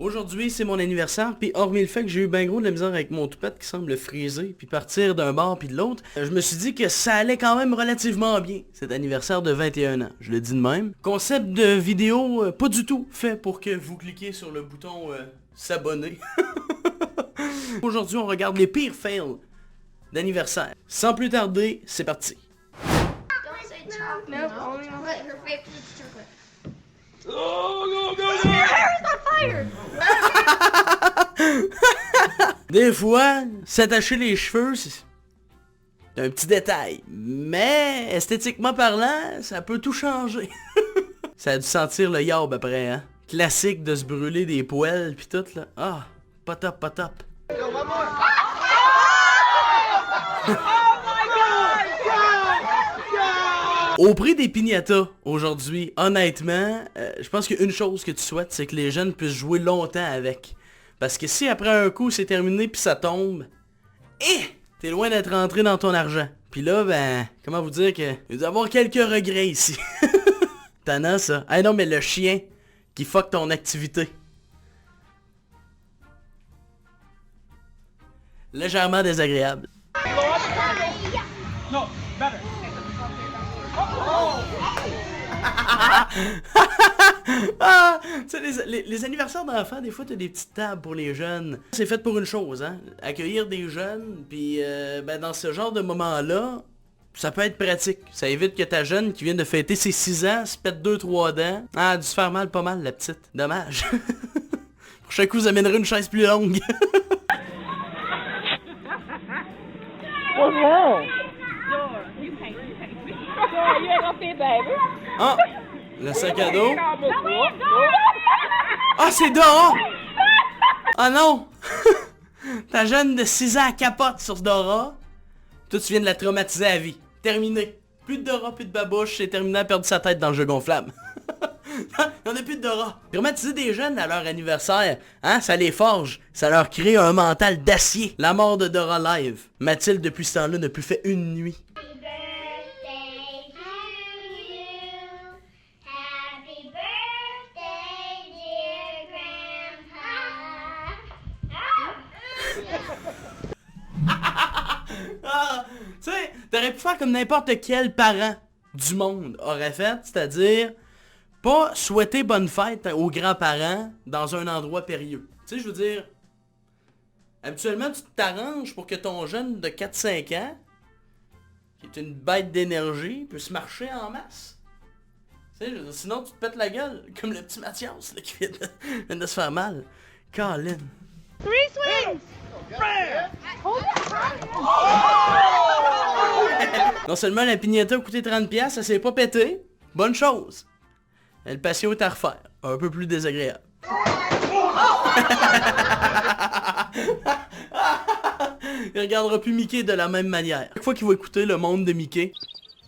Aujourd'hui, c'est mon anniversaire, puis hormis le fait que j'ai eu ben gros de la misère avec mon toupette qui semble friser, puis partir d'un bord puis de l'autre, je me suis dit que ça allait quand même relativement bien, cet anniversaire de 21 ans, je le dis de même. Concept de vidéo pas du tout fait pour que vous cliquiez sur le bouton s'abonner. Aujourd'hui, on regarde les pires fails d'anniversaire. Sans plus tarder, c'est parti. Nope, only one. But her favorite is chocolate. Oh, go! Your hair is on fire! Des fois, s'attacher les cheveux, c'est un petit détail. Mais, esthétiquement parlant, ça peut tout changer. Ça a dû sentir le yob après, hein. Classique de se brûler des poêles pis tout, là. Ah, pas top, pas top. Au prix des piñatas, aujourd'hui, honnêtement, je pense qu'une chose que tu souhaites, c'est que les jeunes puissent jouer longtemps avec. Parce que si après un coup c'est terminé puis ça tombe, t'es loin d'être rentré dans ton argent. Puis là, ben, comment vous dire que il doit y avoir quelques regrets ici. Tannant ça. Ah non, mais le chien qui fuck ton activité. Légèrement désagréable. No, better. Ah, tu sais, les anniversaires d'enfants, des fois, t'as des petites tables pour les jeunes. C'est fait pour une chose, hein. Accueillir des jeunes, puis ben, dans ce genre de moment-là, ça peut être pratique. Ça évite que ta jeune qui vient de fêter ses 6 ans se pète 2-3 dents. Ah, elle a dû se faire mal pas mal, la petite. Dommage. Pour chaque coup, vous amènerez une chaise plus longue. What's wrong? You ain't gonna see, baby. Ah, le sac à dos. Ah, c'est Dora! Ah non! Ta jeune de 6 ans capote sur ce Dora. Toi, tu viens de la traumatiser à vie. Terminé. Plus de Dora, plus de babouche, c'est terminé, à perdre sa tête dans le jeu gonflable. Il n'y en a plus de Dora. Traumatiser des jeunes à leur anniversaire, hein, ça les forge. Ça leur crée un mental d'acier. La mort de Dora live. Mathilde, depuis ce temps-là, n'a plus fait une nuit. Happy birthday, dear Grandpa. Ah, tu sais, t'aurais pu faire comme n'importe quel parent du monde aurait fait, c'est-à-dire pas souhaiter bonne fête aux grands-parents dans un endroit périlleux. Tu sais, je veux dire, habituellement, tu t'arranges pour que ton jeune de 4-5 ans, qui est une bête d'énergie, puisse marcher en masse. Tu sais, je veux dire, sinon tu te pètes la gueule, comme le petit Mathias là, qui vient de se faire mal. Colin. 3 swings! Non seulement la piñata a coûté 30$, ça s'est pas pété. Bonne chose. Mais le patio est à refaire. Un peu plus désagréable. Il regardera plus Mickey de la même manière. Chaque fois qu'il va écouter le monde de Mickey,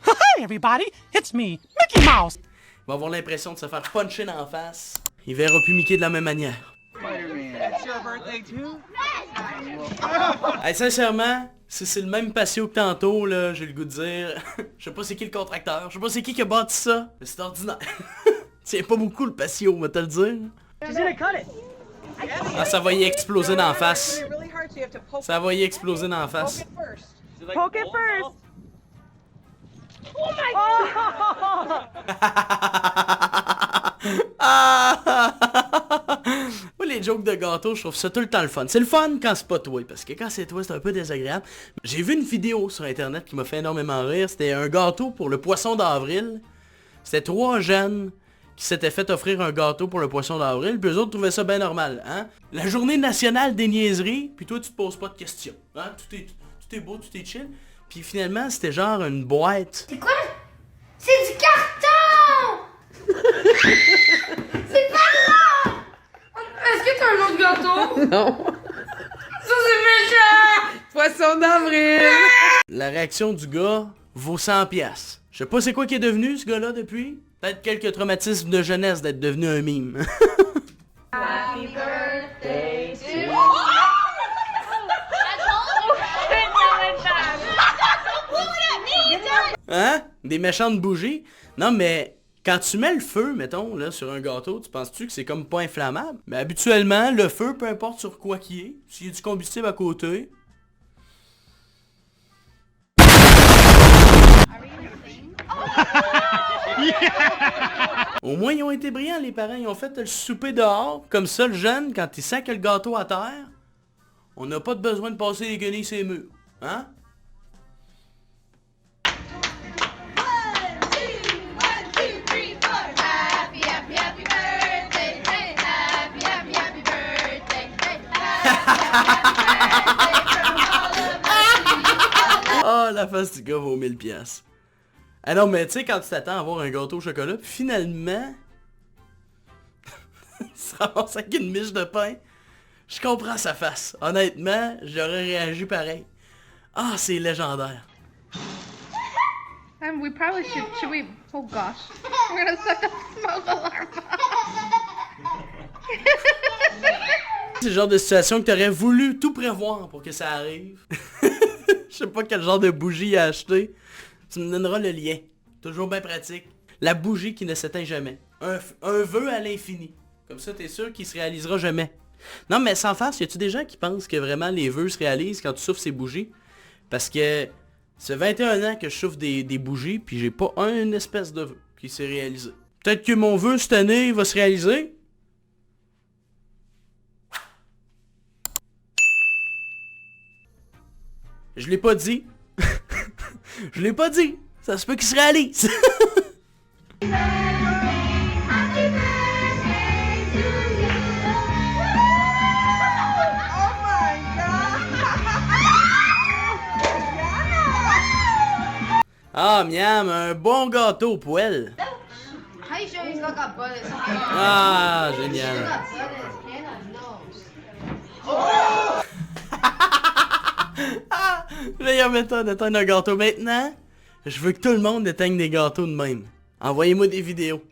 Hey, everybody, it's me, Mickey Mouse. il va avoir l'impression de se faire puncher dans la face. Il verra plus Mickey de la même manière. It's your birthday too? Hey, sincèrement, si c'est le même patio que tantôt, là, j'ai le goût de dire, je sais pas c'est qui le contracteur, je sais pas c'est qui a bâti ça, mais c'est ordinaire. Tiens pas beaucoup le patio, on va te le dire. She's gonna cut it. Ah, ça va y exploser dans la face. Ça va y exploser dans la face. Poke it first. Moi, les jokes de gâteau, je trouve ça tout le temps le fun. C'est le fun quand c'est pas toi, parce que quand c'est toi, c'est un peu désagréable. J'ai vu une vidéo sur internet qui m'a fait énormément rire. C'était un gâteau pour le poisson d'avril. C'était 3 jeunes qui s'étaient fait offrir un gâteau pour le poisson d'avril, puis eux autres trouvaient ça bien normal, hein. La journée nationale des niaiseries, puis toi tu te poses pas de questions, hein. Tout est beau, tout est chill. Puis finalement, c'était genre une boîte. C'est quoi? C'est du carton! C'est pas là! Est-ce que t'as un autre gâteau? Non. Ça c'est méchant! Poisson d'avril. La réaction du gars vaut 100$. Je sais pas c'est quoi qui est devenu ce gars-là depuis. Peut-être quelques traumatismes de jeunesse d'être devenu un mime. Happy birthday to Hein? Des méchantes bougies? Non mais Quand tu mets le feu, mettons, là, sur un gâteau, tu penses-tu que c'est comme pas inflammable? Mais habituellement, le feu, peu importe sur quoi qu'il est, s'il y a du combustible à côté... Au moins, ils ont été brillants, les parents. Ils ont fait le souper dehors. Comme ça, le jeune, quand il sent que le gâteau à terre, on n'a pas de besoin de passer les guenilles sur les murs. Hein? Ah, la face du gars vaut 1000 piastres. Ah non, mais tu sais, quand tu t'attends à avoir un gâteau au chocolat, puis finalement, il se ramasse avec une miche de pain, je comprends sa face. Honnêtement, j'aurais réagi pareil. Ah, c'est légendaire. We probably should we, oh gosh. We're gonna set the smoke alarm. C'est le genre de situation que t'aurais voulu tout prévoir pour que ça arrive. Je sais pas quel genre de bougie il a acheté. Tu me donneras le lien. Toujours bien pratique. La bougie qui ne s'éteint jamais. Un vœu à l'infini. Comme ça, t'es sûr qu'il se réalisera jamais. Non, mais sans farce, y a-tu des gens qui pensent que vraiment les vœux se réalisent quand tu souffles ces bougies? Parce que ça fait 21 ans que je souffle des bougies, puis j'ai pas une espèce de vœu qui s'est réalisé. Peut-être que mon vœu cette année va se réaliser. Je l'ai pas dit. Je l'ai pas dit. Ça se peut qu'il se réalise. Ah, miam, un bon gâteau au poêle. How you sure he's not got butter? Ah, génial. Là, il y a méthode d'éteindre un gâteau. Maintenant, je veux que tout le monde éteigne des gâteaux de même. Envoyez-moi des vidéos.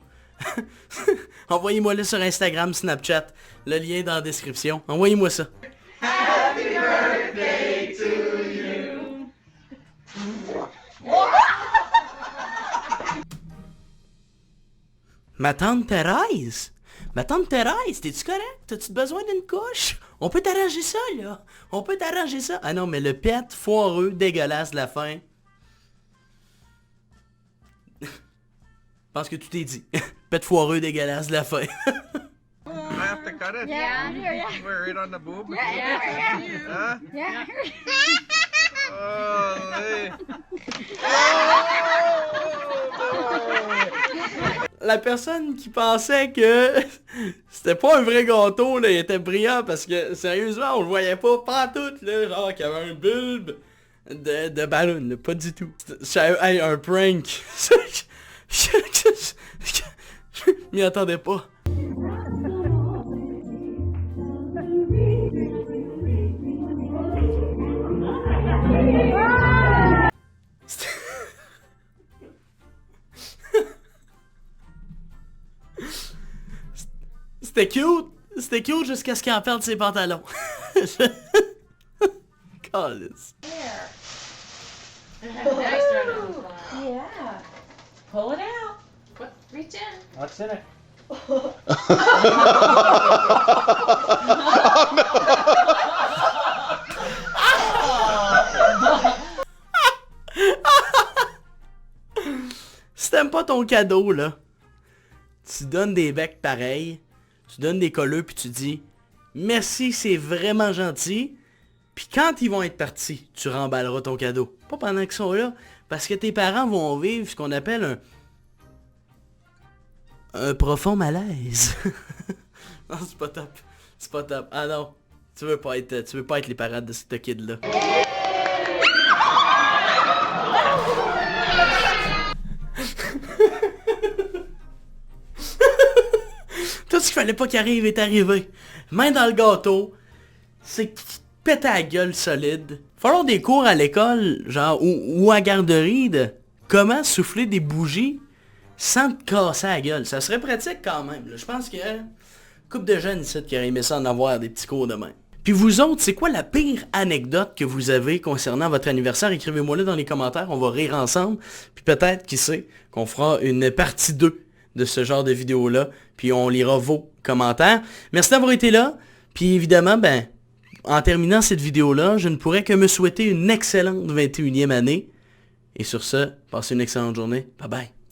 Envoyez-moi-le sur Instagram, Snapchat. Le lien est dans la description. Envoyez-moi ça. Happy birthday to you. Ma tante Thérèse? Ma tante Thérèse, t'es-tu correct? T'as-tu besoin d'une couche? On peut t'arranger ça, là. On peut t'arranger ça. Ah non, mais le pet foireux, dégueulasse de la fin. Je pense que tout est dit. Pet foireux, dégueulasse de la fin. I have to cut it? Yeah. We're right on the boob? Yeah. Huh? Yeah. Oh, hey. La personne qui pensait que c'était pas un vrai gâteau, là, il était brillant parce que, sérieusement, on le voyait pas pantoute, là, genre qu'il y avait un bulbe de ballon, là, pas du tout. Hey, un prank. Je m'y attendais pas. C'était cute. C'était cute jusqu'à ce qu'il en perde ses pantalons. Calice. Yeah. Pull it out. Reach in. What's in it? Si t'aimes pas ton cadeau, là, tu donnes des becs pareils, tu donnes des colleux puis tu dis merci, c'est vraiment gentil. Puis quand ils vont être partis, tu remballeras ton cadeau. Pas pendant qu'ils sont là, parce que tes parents vont vivre ce qu'on appelle un profond malaise. Non, c'est pas top. C'est pas top. Ah non, tu veux pas être les parents de ce kid-là. Tout ce qu'il fallait pas qu'il arrive est arrivé. Main dans le gâteau. C'est pété à la gueule solide. Falloir des cours à l'école, genre, ou à garderie de comment souffler des bougies sans te casser la gueule. Ça serait pratique quand même. Là. Je pense qu'il y a une couple de jeunes ici qui auraient aimé ça en avoir des petits cours de main. Puis vous autres, c'est quoi la pire anecdote que vous avez concernant votre anniversaire? Écrivez-moi là dans les commentaires, on va rire ensemble. Puis peut-être, qui sait, qu'on fera une partie 2 de ce genre de vidéo-là. Puis on lira vos commentaires. Merci d'avoir été là. Puis évidemment, ben, en terminant cette vidéo-là, je ne pourrais que me souhaiter une excellente 21e année. Et sur ce, passez une excellente journée. Bye bye.